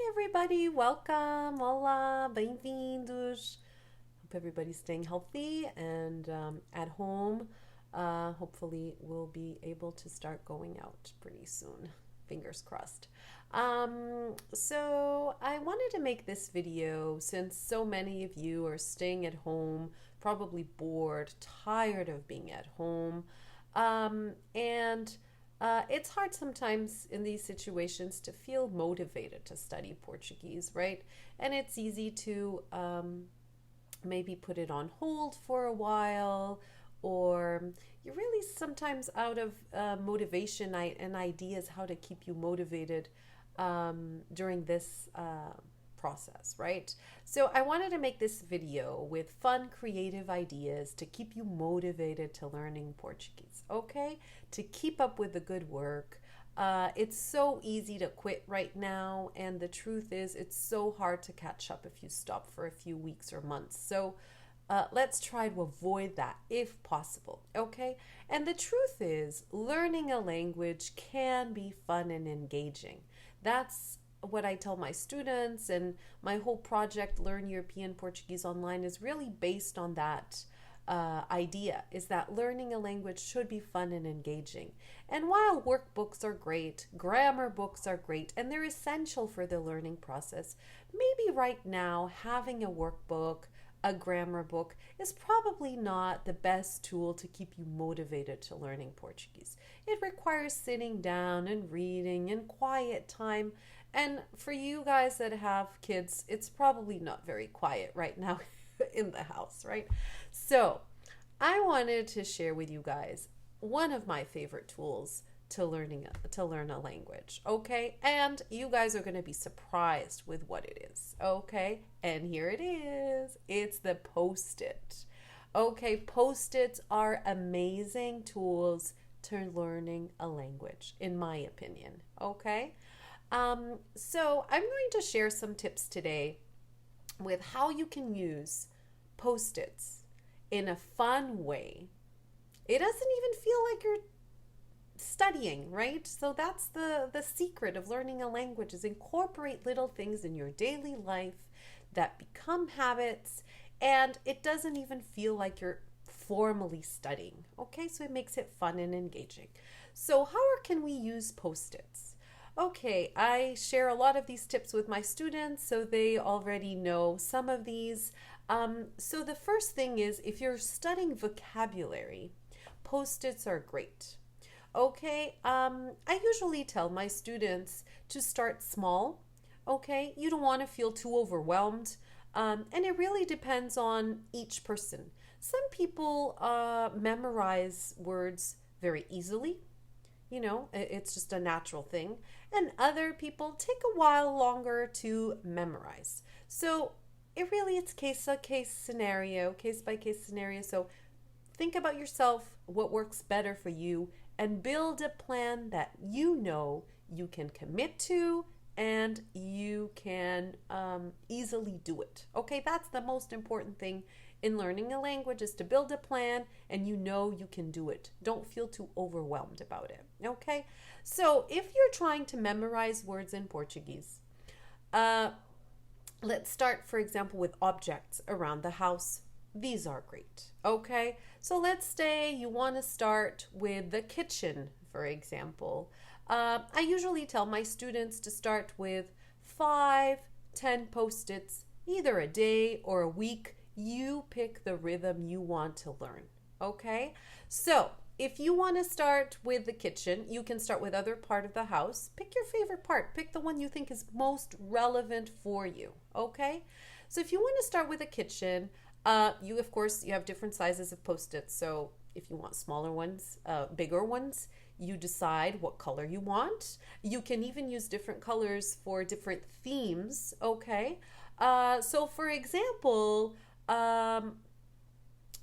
everybody, welcome, hola, bem-vindos. Hope everybody's staying healthy and at home. Hopefully we'll be able to start going out pretty soon. Fingers crossed. So I wanted to make this video since so many of you are staying at home, probably bored, tired of being at home, and it's hard sometimes in these situations to feel motivated to study Portuguese, right? And it's easy to maybe put it on hold for a while, or you're really sometimes out of motivation and ideas how to keep you motivated during this process, right? So I wanted to make this video with fun, creative ideas to keep you motivated to learning Portuguese, okay? To keep up with the good work. It's so easy to quit right now, and the truth is it's so hard to catch up if you stop for a few weeks or months. So let's try to avoid that if possible, okay? And the truth is, learning a language can be fun and engaging. That's what I tell my students, and my whole project, Learn European Portuguese Online, is really based on that idea, is that learning a language should be fun and engaging. And while workbooks are great, grammar books are great, and they're essential for the learning process, maybe right now having a workbook, a grammar book is probably not the best tool to keep you motivated to learning Portuguese. It requires sitting down and reading in quiet time. And for you guys that have kids, it's probably not very quiet right now in the house, right? So I wanted to share with you guys one of my favorite tools to learn a language, okay? And you guys are going to be surprised with what it is, okay? And here it is. It's the Post-it. Okay, Post-its are amazing tools to learning a language, in my opinion, okay? So I'm going to share some tips today with how you can use Post-its in a fun way. It doesn't even feel like you're studying, right? So that's the secret of learning a language, is incorporate little things in your daily life that become habits, and it doesn't even feel like you're formally studying, okay? So it makes it fun and engaging. So how can we use Post-its? Okay, I share a lot of these tips with my students, so they already know some of these. So the first thing is, if you're studying vocabulary, Post-its are great. Okay, I usually tell my students to start small, okay? You don't want to feel too overwhelmed, and it really depends on each person. Some people memorize words very easily. You know, it's just a natural thing. And other people take a while longer to memorize. So it's case by case scenario. So think about yourself, what works better for you, and build a plan that you know you can commit to and you can easily do it. Okay, that's the most important thing in learning a language, is to build a plan and you know you can do it. Don't feel too overwhelmed about it. Okay, so if you're trying to memorize words in Portuguese, let's start, for example, with objects around the house. These are great. Okay, so let's say you want to start with the kitchen, for example. I usually tell my students to start with 5-10 Post-its, either a day or a week. You pick the rhythm you want to learn, okay? So if you want to start with the kitchen, you can start with other part of the house. Pick your favorite part. Pick the one you think is most relevant for you, okay? So if you want to start with the kitchen, of course, you have different sizes of Post-its. So if you want smaller ones, bigger ones, you decide what color you want. You can even use different colors for different themes, okay? So for example,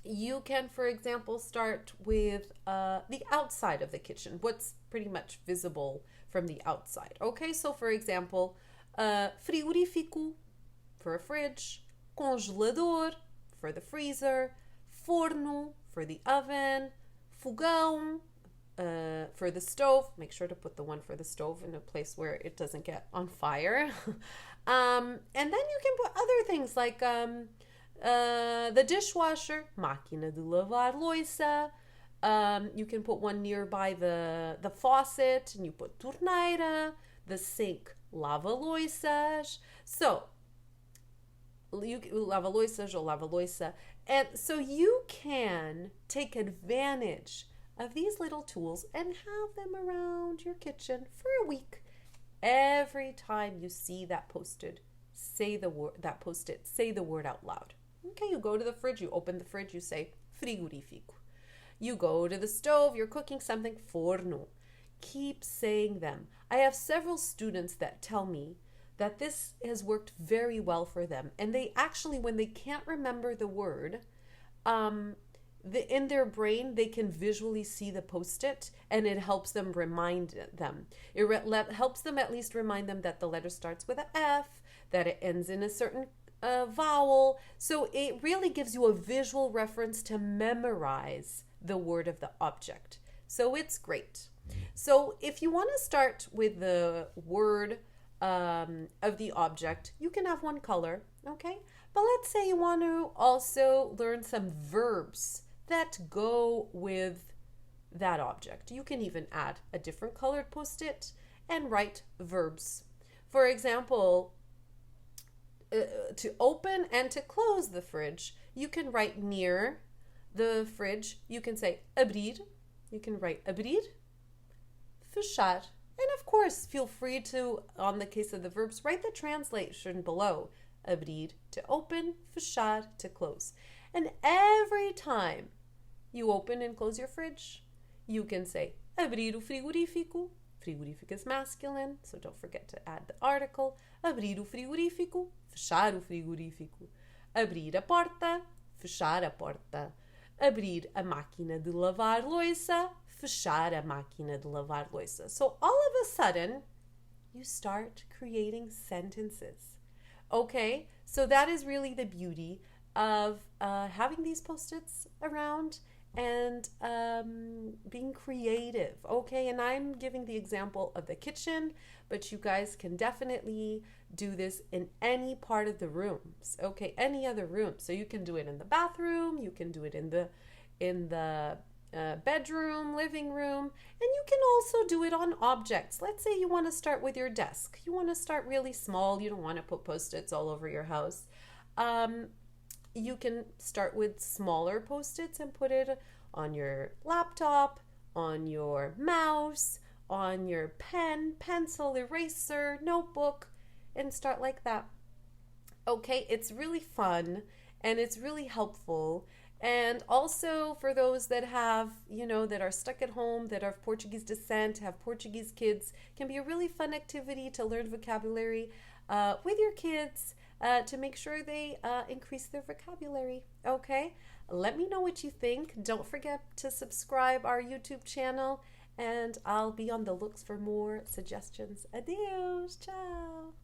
you can, for example, start with the outside of the kitchen, what's pretty much visible from the outside. Okay, so for example, frigorífico for a fridge, congelador for the freezer, forno for the oven, fogão for the stove, make sure to put the one for the stove in a place where it doesn't get on fire. And then you can put other things like the dishwasher, máquina de lavar louça. You can put one nearby the faucet, and you put torneira, the sink, lava-louças. So, lava-louças or lava-louça. And so you can take advantage of these little tools and have them around your kitchen for a week. Every time you see that post-it, say the word out loud. Okay, you go to the fridge, you open the fridge, you say frigorífico. You go to the stove, you're cooking something, forno. Keep saying them. I have several students that tell me that this has worked very well for them. And they actually, when they can't remember the word, in their brain, they can visually see the post-it, and it helps them remind them. It helps them at least remind them that the letter starts with an F, that it ends in a certain vowel. So it really gives you a visual reference to memorize the word of the object. So it's great. So if you want to start with the word of the object, you can have one color, okay? But let's say you want to also learn some verbs that go with that object. You can even add a different colored post-it and write verbs. For example, to open and to close the fridge, you can write near the fridge, you can say abrir, you can write abrir, fechar, and of course feel free to, on the case of the verbs, write the translation below. Abrir to open, fechar to close. And every time you open and close your fridge, you can say abrir o frigorífico. Frigorífico is masculine, so don't forget to add the article. Abrir o frigorífico, fechar o frigorífico. Abrir a porta, fechar a porta. Abrir a máquina de lavar louça, fechar a máquina de lavar louça. So all of a sudden, you start creating sentences. Okay, so that is really the beauty of having these post-its around and being creative. Okay, and I'm giving the example of the kitchen, but you guys can definitely do this in any part of the rooms. Okay, any other room. So you can do it in the bathroom, you can do it in the bedroom, living room, and you can also do it on objects. Let's say you want to start with your desk. You want to start really small. You don't want to put post-its all over your house. You can start with smaller post-its and put it on your laptop, on your mouse, on your pen, pencil, eraser, notebook, and start like that. Okay, it's really fun and it's really helpful. And also for those that have, that are stuck at home, that are of Portuguese descent, have Portuguese kids, can be a really fun activity to learn vocabulary with your kids to make sure they increase their vocabulary. Okay, let me know what you think. Don't forget to subscribe our YouTube channel, and I'll be on the looks for more suggestions. Adeus, ciao.